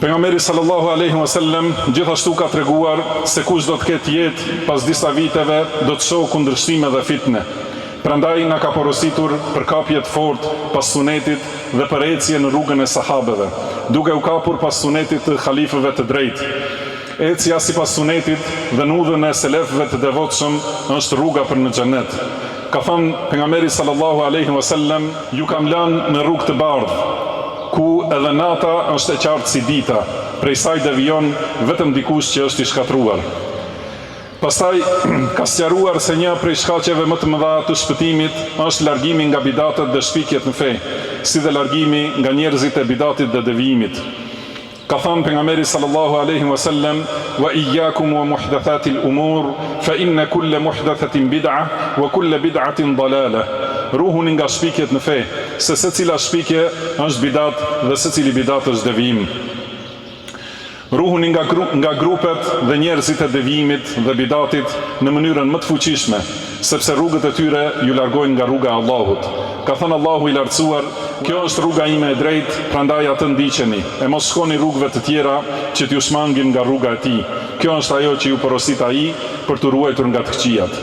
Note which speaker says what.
Speaker 1: Pejgamberi sallallahu alaihi wasallam gjithashtu ka treguar se kush do të ketë jetë pas disa viteve do të shohë kundërshtim dhe fitne. Prandaj na ka porositur për kapje të fortë pas sunetit dhe për ecje në rrugën e sahabeve, duke u kapur pas sunetit të halifëve të drejtë. Ecja sipas sunetit dhe në udhën e selefëve të devotshëm është rruga për në xhenet. Ka thënë pejgamberi sallallahu alaihi wasallam, ju kam lënë në rrugë të bardhë, ku edhe nata është e qartë si dita, prej saj devijon vetëm dikush që është i shkatruar. Pastaj ka sqaruar se një prej shkaqeve më të mëdha të shpëtimit është largimi nga bidatet dhe shpikjet në fe, si dhe largimi nga njerëzit e bidatit dhe devijimit. Ka thënë pejgamberi sallallahu alaihi wasallam, wa iyyakum wa muhdathatil umur, fa inna kulla muhdathatin bid'ah wa kulla bid'atin dalalah. Ruhuni nga shpikjet në fe, se secila shpikje është bidat dhe secili bidat është devijim. Ruhuni nga grupet dhe njerëzit e devijimit dhe bidatit në mënyrën më të fuqishme, sepse rrugët e tyre ju largojnë nga rruga e Allahut. Ka thënë Allahu i lartësuar, kjo është rruga ime e drejtë, prandaj atë ndiqeni, e mos shkoni rrugëve të tjera që t'ju shmangin nga rruga e tij. Kjo është ajo që ju porosit ai për të ruajtur nga të këqijat.